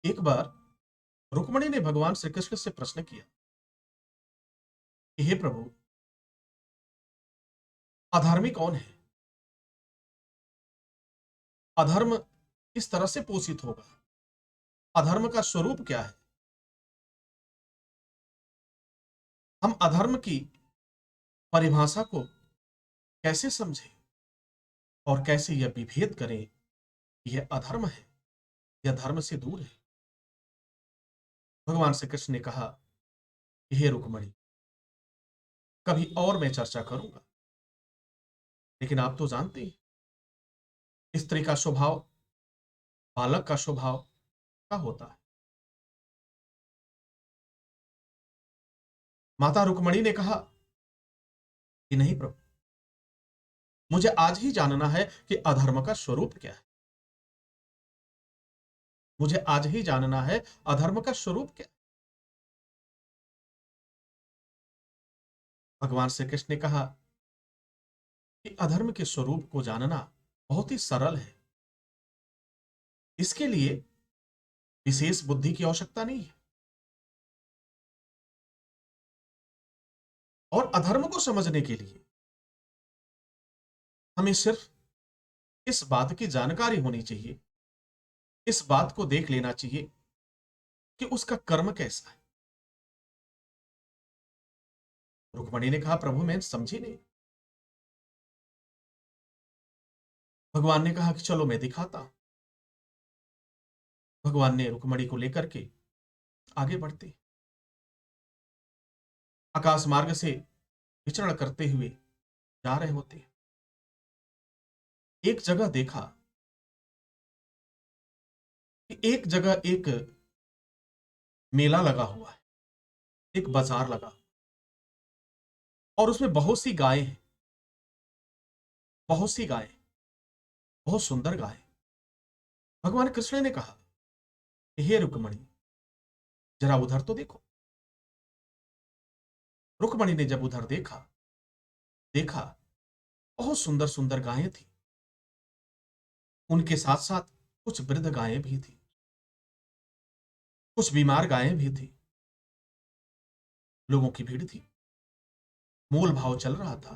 एक बार रुक्मणी ने भगवान श्री कृष्ण से प्रश्न किया कि हे प्रभु, अधर्मी कौन है? अधर्म किस तरह से पोषित होगा? अधर्म का स्वरूप क्या है? हम अधर्म की परिभाषा को कैसे समझें और कैसे यह विभेद करें कि यह अधर्म है या धर्म से दूर है? भगवान श्री कृष्ण ने कहा कि हे रुक्मणी, कभी और मैं चर्चा करूंगा, लेकिन आप तो जानते हैं स्त्री का स्वभाव, बालक का स्वभाव क्या होता है। माता रुक्मणी ने कहा कि नहीं प्रभु, मुझे आज ही जानना है कि अधर्म का स्वरूप क्या है। मुझे आज ही जानना है अधर्म का स्वरूप क्या है। भगवान श्री कृष्ण ने कहा कि अधर्म के स्वरूप को जानना बहुत ही सरल है। इसके लिए विशेष बुद्धि की आवश्यकता नहीं है। और अधर्म को समझने के लिए हमें सिर्फ इस बात की जानकारी होनी चाहिए, इस बात को देख लेना चाहिए कि उसका कर्म कैसा है। रुक्मणी ने कहा प्रभु, मैं समझी नहीं। भगवान ने कहा कि चलो मैं दिखाता हूं। भगवान ने रुक्मणी को लेकर के आगे बढ़ते आकाश मार्ग से विचरण करते हुए जा रहे होते हैं। एक जगह देखा कि एक जगह एक मेला लगा हुआ है, एक बाजार लगा और उसमें बहुत सी गायें हैं। बहुत सी गायें, बहुत सुंदर गायें। भगवान कृष्ण ने कहा कि हे रुक्मणी, जरा उधर तो देखो। रुक्मणी ने जब उधर देखा, देखा बहुत सुंदर सुंदर गायें थी। उनके साथ साथ कुछ वृद्ध गायें भी थी, कुछ बीमार गायें भी थी। लोगों की भीड़ थी। मोल भाव चल रहा था।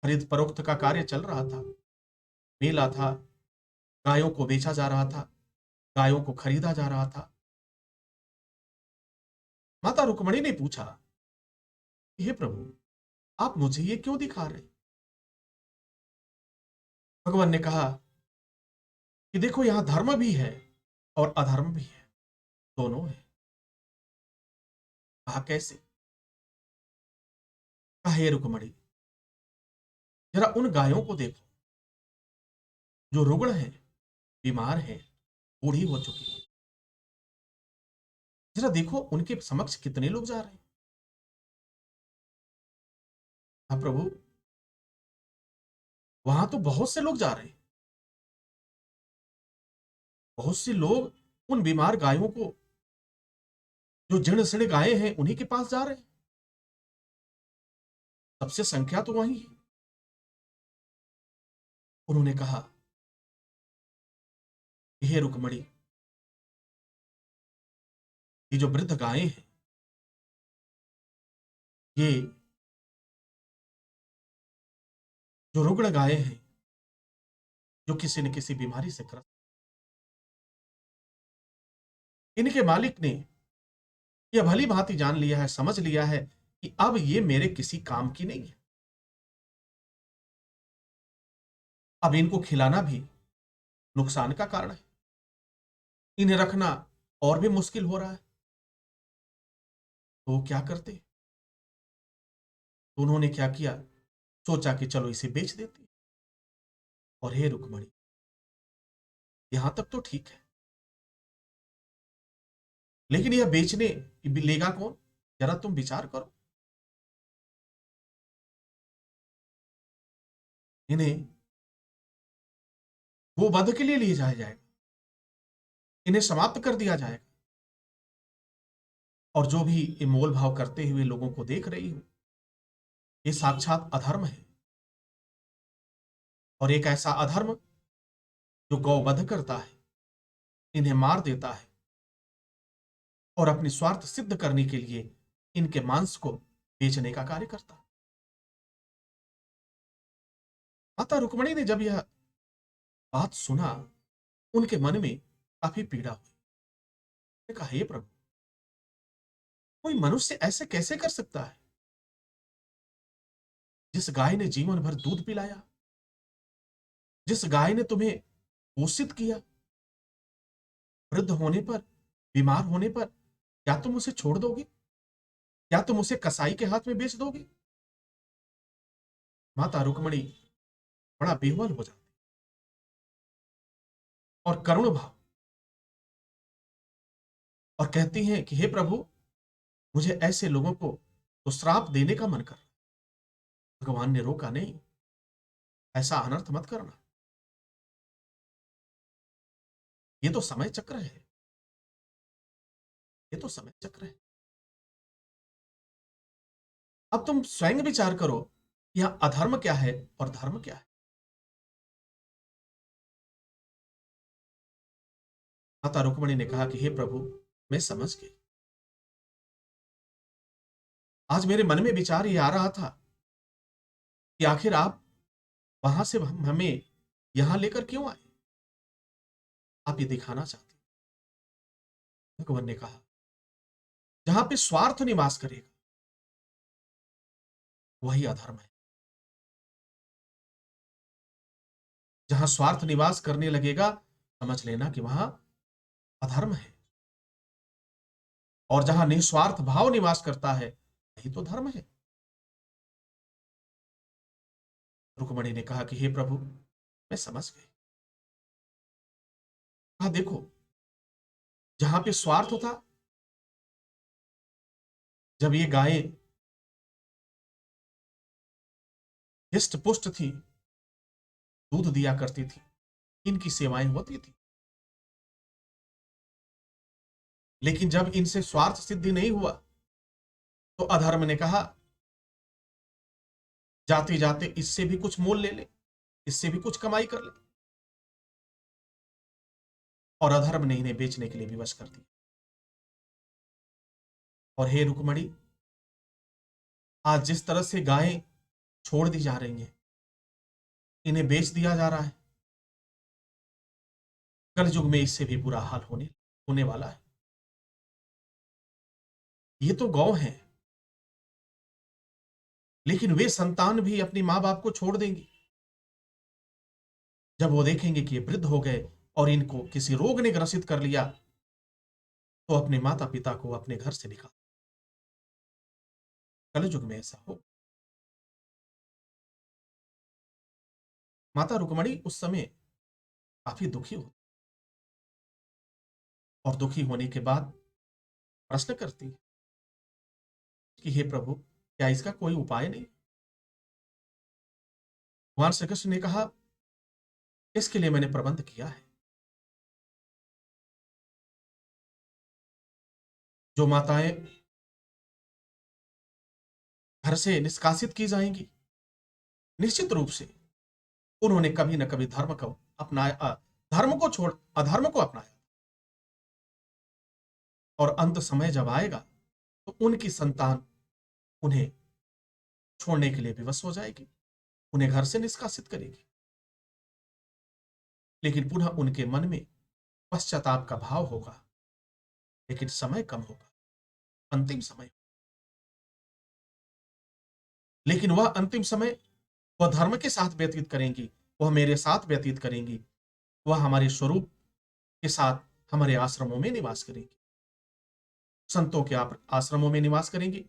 खरीद फरोख्त का कार्य चल रहा था। मेला था। गायों को बेचा जा रहा था, गायों को खरीदा जा रहा था। माता रुक्मणी ने पूछा, हे प्रभु, आप मुझे ये क्यों दिखा रहे? भगवान ने कहा कि देखो, यहां धर्म भी है और अधर्म भी है, दोनों है। कहा कैसे? कहा हे रुक्मणी, जरा उन गायों को देखो जो रुग्ण है, बीमार है, बूढ़ी हो चुकी है। जरा देखो उनके समक्ष कितने लोग जा रहे हैं। हाँ प्रभु, वहां तो बहुत से लोग जा रहे हैं। बहुत से लोग उन बीमार गायों को, जो जीर्ण शीर्ण गायें हैं, उन्हीं के पास जा रहे हैं। सबसे संख्या तो वही है। उन्होंने कहा, हे रुक्मणी, ये जो वृद्ध गायें हैं, ये जो रुग्ण गायें हैं, जो किसी न किसी बीमारी से ग्रस्त, इनके मालिक ने यह भली भांति जान लिया है, समझ लिया है कि अब ये मेरे किसी काम की नहीं है। अब इनको खिलाना भी नुकसान का कारण है। इन्हें रखना और भी मुश्किल हो रहा है। तो वो क्या करते? तो उन्होंने क्या किया? सोचा कि चलो इसे बेच देते हैं। और हे रुक्मणी, यहां तक तो ठीक है, लेकिन यह बेचने लेगा कौन? जरा तुम विचार करो। इन्हें वो वध के लिए जाया जाएगा, इन्हें समाप्त कर दिया जाएगा। और जो भी ये मोल भाव करते हुए लोगों को देख रही हो, ये साक्षात अधर्म है। और एक ऐसा अधर्म जो गौ वध करता है, इन्हें मार देता है और अपनी स्वार्थ सिद्ध करने के लिए इनके मांस को बेचने का कार्य करता है। माता रुक्मणी ने जब यह बात सुना, उनके मन में काफी पीड़ा हुई। उन्होंने कहा, हे प्रभु, कोई मनुष्य ऐसे कैसे कर सकता है? जिस गाय ने जीवन भर दूध पिलाया, जिस गाय ने तुम्हें पोषित किया, वृद्ध होने पर, बीमार होने पर क्या तुम उसे छोड़ दोगे? क्या तुम उसे कसाई के हाथ में बेच दोगे? माता रुक्मणी बड़ा बेहवल हो जाती और करुण भाव और कहती हैं कि हे प्रभु, मुझे ऐसे लोगों को तो श्राप देने का मन कर रहा है। भगवान ने रोका नहीं, ऐसा अनर्थ मत करना, ये तो समय चक्र है, ये तो समय चक्र है। अब तुम स्वयं विचार करो, यह अधर्म क्या है और धर्म क्या है। माता रुक्मणी ने कहा कि हे प्रभु, मैं समझ गई। आज मेरे मन में विचार ये आ रहा था कि आखिर आप वहां से हमें यहां लेकर क्यों आए? आप ये दिखाना चाहते हैं। भगवान ने कहा, जहां पे स्वार्थ निवास करेगा वही अधर्म है। जहां स्वार्थ निवास करने लगेगा, समझ लेना कि वहां अधर्म है। और जहां निस्वार्थ भाव निवास करता है, वही तो धर्म है। रुक्मणी ने कहा कि हे प्रभु, मैं समझ गई। कहा, देखो, जहां पे स्वार्थ था, जब ये गायें हिष्ट पुष्ट थी, दूध दिया करती थी, इनकी सेवाएं होती थी। लेकिन जब इनसे स्वार्थ सिद्धि नहीं हुआ, तो अधर्म ने कहा, जाते जाते इससे भी कुछ मोल ले ले, इससे भी कुछ कमाई कर ले। और अधर्म ने इन्हें बेचने के लिए विवश कर दिया। और हे रुक्मणी, आज जिस तरह से गायें छोड़ दी जा रही हैं, इन्हें बेच दिया जा रहा है, कल युग में इससे भी बुरा हाल होने वाला है। ये तो गौ हैं, लेकिन वे संतान भी अपनी मां बाप को छोड़ देंगी जब वो देखेंगे कि ये वृद्ध हो गए और इनको किसी रोग ने ग्रसित कर लिया, तो अपने माता पिता को अपने घर से निकाल। कल युग में ऐसा हो। माता रुक्मणी उस समय काफी दुखी हो और दुखी होने के बाद प्रश्न करती है कि हे प्रभु, क्या इसका कोई उपाय नहीं? भगवान श्री कृष्ण ने कहा, इसके लिए मैंने प्रबंध किया है। जो माताएं घर से निष्कासित की जाएंगी, निश्चित रूप से उन्होंने कभी न कभी धर्म को अपनाया, धर्म को छोड़ अधर्म को अपनाया। और अंत समय जब आएगा, तो उनकी संतान उन्हें छोड़ने के लिए विवश हो जाएगी, उन्हें घर से निष्कासित करेगी। लेकिन पुनः उनके मन में पश्चाताप का भाव होगा, लेकिन समय कम होगा, अंतिम समय। लेकिन वह अंतिम समय वह धर्म के साथ व्यतीत करेंगी, वह मेरे साथ व्यतीत करेंगी, वह हमारे स्वरूप के साथ हमारे आश्रमों में निवास करेंगी, संतों के आश्रमों में निवास करेंगी,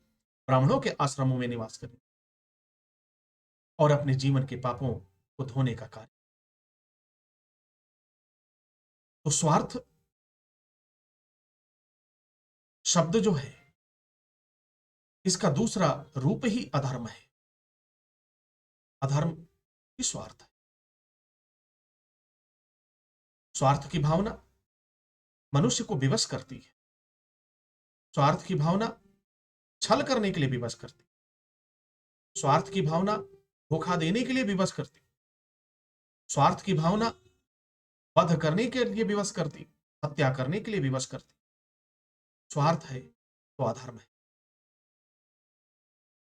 ब्राह्मणों के आश्रमों में निवास करेंगी और अपने जीवन के पापों को धोने का कार्य। तो स्वार्थ शब्द जो है, इसका दूसरा रूप ही अधर्म है। अधर्म ही स्वार्थ है। स्वार्थ की भावना मनुष्य को विवश करती है। स्वार्थ की भावना छल करने के लिए विवश करती है। स्वार्थ की भावना धोखा देने के लिए विवश करती है। स्वार्थ की भावना वध करने के लिए विवश करती है। हत्या करने के लिए विवश करती। स्वार्थ है तो अधर्म है।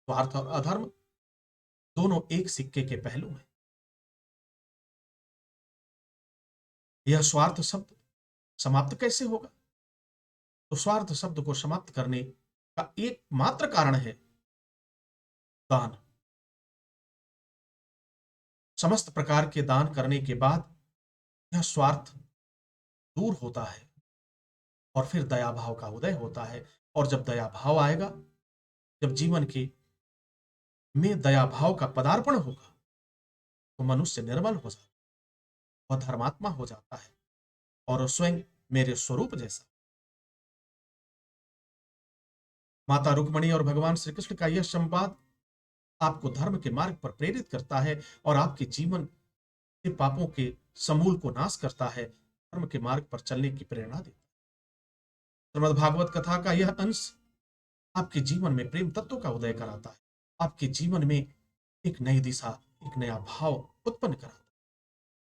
स्वार्थ और अधर्म दोनों एक सिक्के के पहलू हैं। यह स्वार्थ शब्द समाप्त कैसे होगा? तो स्वार्थ शब्द को समाप्त करने का एकमात्र कारण है दान। समस्त प्रकार के दान करने के बाद यह स्वार्थ दूर होता है और फिर दया भाव का उदय होता है। और जब दया भाव आएगा, जब जीवन के में दया भाव का पदार्पण होगा, तो मनुष्य निर्मल हो जाता है, वह धर्मात्मा हो जाता है और वह स्वयं मेरे स्वरूप जैसा। माता रुक्मणी और भगवान श्री कृष्ण का यह संवाद आपको धर्म के मार्ग पर प्रेरित करता है और आपके जीवन के पापों के समूल को नाश करता है, धर्म के मार्ग पर चलने की प्रेरणा देता है। श्रीमद् भागवत कथा का यह अंश आपके जीवन में प्रेम तत्व का उदय कराता है, आपके जीवन में एक नई दिशा, एक नया भाव उत्पन्न कराता है।